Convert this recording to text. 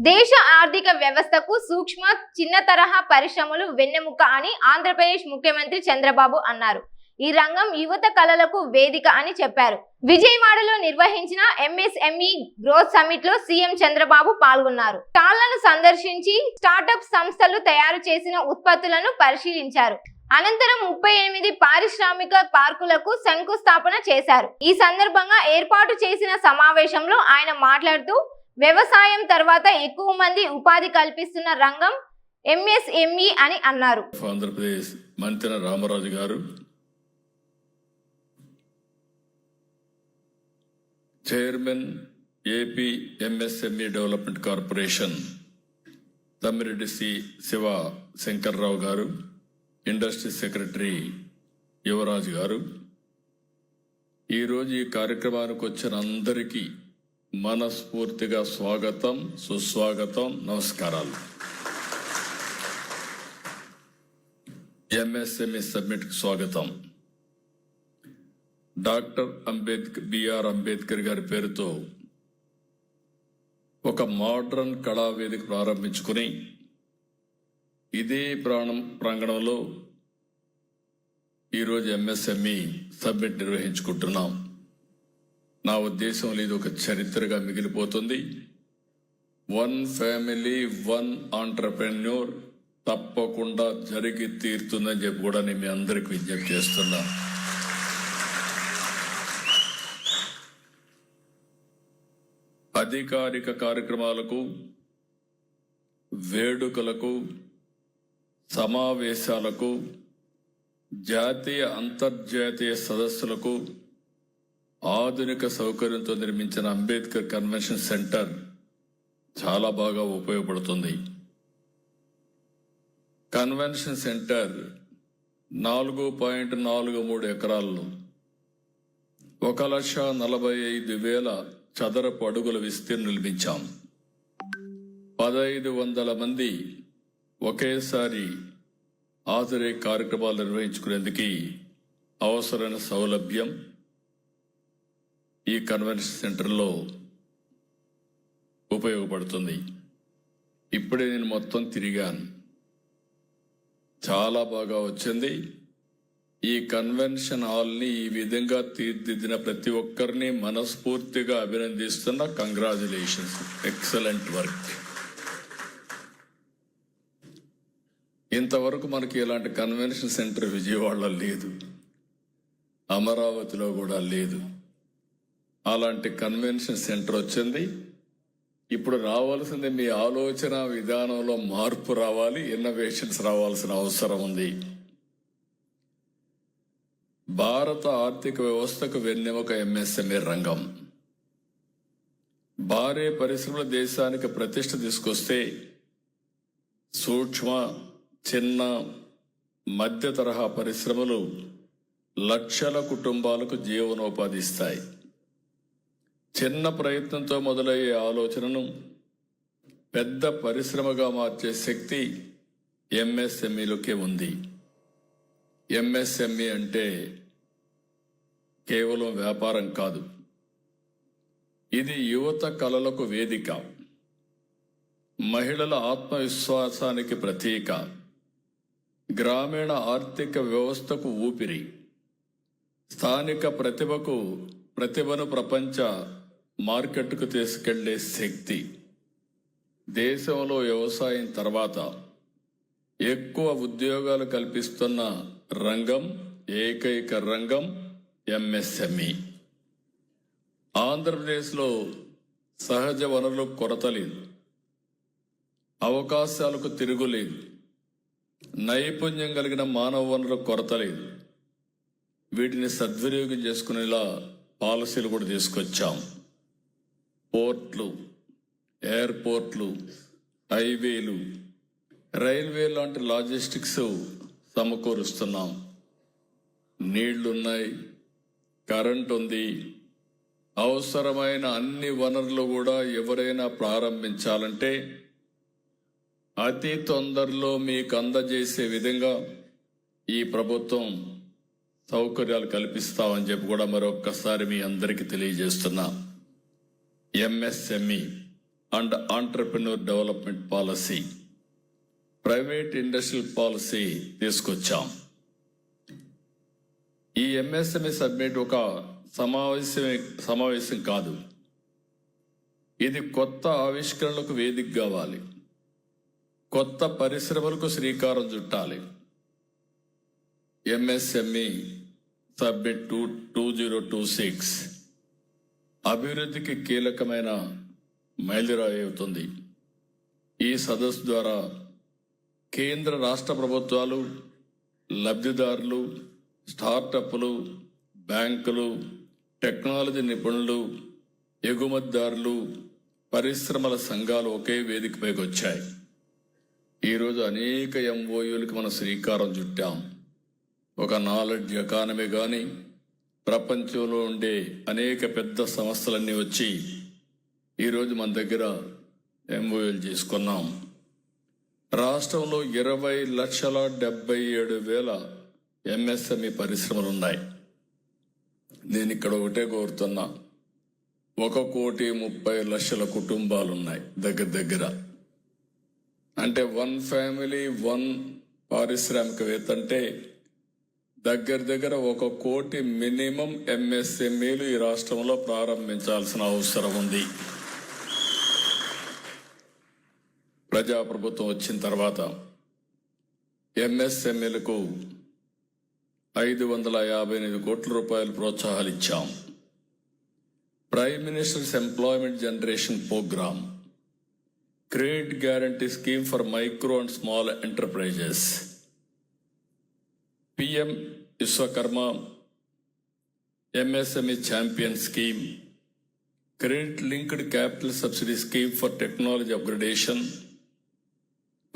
దేశ ఆర్థిక వ్యవస్థకు సూక్ష్మ చిన్న తరహా పరిశ్రమలు వెన్నెముక అని ఆంధ్రప్రదేశ్ ముఖ్యమంత్రి చంద్రబాబు అన్నారు. ఈ రంగం యువత కళలకు వేదిక అని చెప్పారు. విజయవాడలో నిర్వహించిన ఎంఎస్ఎంఈ గ్రోత్ సమిట్ లో సీఎం చంద్రబాబు పాల్గొన్నారు. స్టాళ్లను సందర్శించి స్టార్టప్ సంస్థలు తయారు చేసిన ఉత్పత్తులను పరిశీలించారు. అనంతరం 38 పారిశ్రామిక పార్కులకు శంకుస్థాపన చేశారు. ఈ సందర్భంగా ఏర్పాటు చేసిన సమావేశంలో ఆయన మాట్లాడుతూ వ్యవసాయం తర్వాత ఎక్కువ మంది ఉపాధి కల్పిస్తున్న రంగం ఎంఎస్ఎంఈ అని అన్నారు. ఆంధ్రప్రదేశ్ మంత్రి రామరాజు గారు, chairman AP MSME development corporation Tammireddy Shiva Shankar Rao గారు, ఇండస్ట్రీ సెక్రటరీ యువరాజు గారు, ఈరోజు ఈ కార్యక్రమానికి వచ్చిన అందరికీ మనస్ఫూర్తిగా స్వాగతం, సుస్వాగతం, నమస్కారాలు. ఎంఎస్ఎంఈ సబ్మిట్కి స్వాగతం. డాక్టర్ బిఆర్ అంబేద్కర్ గారి పేరుతో ఒక మోడ్రన్ కళావేదిక ప్రారంభించుకుని ఇదే ప్రాంగణంలో ఈరోజు ఎంఎస్ఎంఈ సబ్మిట్ నిర్వహించుకుంటున్నాం. నా ఉద్దేశంలో ఇది ఒక చరిత్రగా మిగిలిపోతుంది. 1 ఫ్యామిలీ 1 ఆంటర్ప్రెన్యూర్ తప్పకుండా జరిగి తీరుతుందని చెప్పి కూడా నేను మీ అందరికి విజ్ఞప్తి చేస్తున్నా. అధికారిక కార్యక్రమాలకు, వేడుకలకు, సమావేశాలకు, జాతీయ అంతర్జాతీయ సదస్సులకు ఆధునిక సౌకర్యంతో నిర్మించిన అంబేద్కర్ కన్వెన్షన్ సెంటర్ చాలా బాగా ఉపయోగపడుతుంది. కన్వెన్షన్ సెంటర్ 4.43 ఎకరాల్లో 1,45,000 చదరపు అడుగుల విస్తీర్ణం నిర్మించాం. 1,500 మంది ఒకేసారి హాజరై కార్యక్రమాలు నిర్వహించుకునేందుకు అవసరమైన సౌలభ్యం ఈ కన్వెన్షన్ సెంటర్లో ఉపయోగపడుతుంది. ఇప్పుడే నేను మొత్తం తిరిగాను, చాలా బాగా వచ్చింది. ఈ కన్వెన్షన్ హాల్ని ఈ విధంగా తీర్చిదిద్దిన ప్రతి ఒక్కరిని మనస్ఫూర్తిగా అభినందిస్తున్నా. Congratulations, excellent work. ఇంతవరకు మనకి ఇలాంటి కన్వెన్షన్ సెంటర్ విజయవాడలో లేదు, అమరావతిలో కూడా లేదు. అలాంటి కన్వెన్షన్ సెంటర్ వచ్చింది. ఇప్పుడు రావాల్సింది మీ ఆలోచన విధానంలో మార్పు రావాలి, ఇన్నోవేషన్స్ రావాల్సిన అవసరం ఉంది. భారత ఆర్థిక వ్యవస్థకు వెన్నెముక ఎంఎస్ఎంఈ రంగం. భారీ పరిశ్రమల దేశానికి ప్రతిష్ట తీసుకొస్తే సూక్ష్మ, చిన్న, మధ్య తరహా పరిశ్రమలు లక్షల కుటుంబాలకు జీవనోపాధి ఇస్తాయి. చిన్న ప్రయత్నంతో మొదలయ్యే ఆలోచనను పెద్ద పరిశ్రమగా మార్చే శక్తి ఎంఎస్ఎంఈలోకే ఉంది. ఎంఎస్ఎంఈ అంటే కేవలం వ్యాపారం కాదు, ఇది యువత కళలకు వేదిక, మహిళల ఆత్మవిశ్వాసానికి ప్రతీక, గ్రామీణ ఆర్థిక వ్యవస్థకు ఊపిరి, స్థానిక ప్రతిభను ప్రపంచ మార్కెట్కు తీసుకెళ్లే శక్తి. దేశంలో వ్యవసాయం తర్వాత ఎక్కువ ఉద్యోగాలు కల్పిస్తున్న రంగం, ఏకైక రంగం ఎంఎస్ఎంఈ. ఆంధ్రప్రదేశ్లో సహజ వనరులకు కొరత లేదు, అవకాశాలకు తిరుగులేదు, నైపుణ్యం కలిగిన మానవ వనరులకు కొరత లేదు. వీటిని సద్వినియోగం చేసుకునేలా పాలసీలు కూడా తీసుకొచ్చాం. పోర్ట్లు, ఎయిర్పోర్ట్లు, హైవేలు, రైల్వే లాంటి లాజిస్టిక్స్ సమకూరుస్తున్నాం. నీళ్లున్నాయి, కరెంట్ ఉంది. అవసరమైన అన్ని వనరులు కూడా ఎవరైనా ప్రారంభించాలంటే అతి తొందరలో మీకు అందజేసే విధంగా ఈ ప్రభుత్వం సౌకర్యాలు కల్పిస్తామని చెప్పి కూడా మరొక్కసారి మీ అందరికీ తెలియజేస్తున్నా. MSME and entrepreneur development policy, private industrial policy తీసుకొచ్చాం. ఈ ఎంఎస్ఎంఈ సబ్మిట్ ఒక సమావేశం కాదు, ఇది కొత్త ఆవిష్కరణలకు వేదిక కావాలి, కొత్త పరిశ్రమలకు శ్రీకారం చుట్టాలి. ఎంఎస్ఎంఈ సబ్మిట్ 2026 అభివృద్ధికి కీలకమైన మైలురాయి అవుతుంది. ఈ సదస్సు ద్వారా కేంద్ర రాష్ట్ర ప్రభుత్వాలు, లబ్ధిదారులు, స్టార్టప్లు, బ్యాంకులు, టెక్నాలజీ నిపుణులు, ఎగుమతిదారులు, పరిశ్రమల సంఘాలు ఒకే వేదికపైకి వచ్చాయి. ఈరోజు అనేక ఎంఓయూలకు మనం శ్రీకారం చుట్టాం. ఒక నాలెడ్జ్ ఎకానమీ కానీ, ప్రపంచంలో ఉండే అనేక పెద్ద సంస్థలన్నీ వచ్చి ఈరోజు మన దగ్గర ఎంఓయూలు చేసుకున్నాం. రాష్ట్రంలో 20,77,000 ఎంఎస్ఎంఈ పరిశ్రమలు ఉన్నాయి. నేను ఇక్కడ ఒకటే కోరుతున్నా, 1,30,00,000 కుటుంబాలు ఉన్నాయి దగ్గర. అంటే 1 ఫ్యామిలీ 1 పారిశ్రామికవేత్త అంటే దగ్గర 1 కోటి మినిమం ఎంఎస్ఎంఈలు ఈ రాష్ట్రంలో ప్రారంభించాల్సిన అవసరం ఉంది. ప్రజాప్రభుత్వం వచ్చిన తర్వాత ఎంఎస్ఎంఈలకు 558 కోట్ల రూపాయలు ప్రోత్సాహాలు ఇచ్చాం. Prime minister's employment generation programme, credit guarantee scheme for micro and small enterprises, PM Vishwakarma, MSME champion scheme, credit linked capital subsidy scheme for technology upgradation,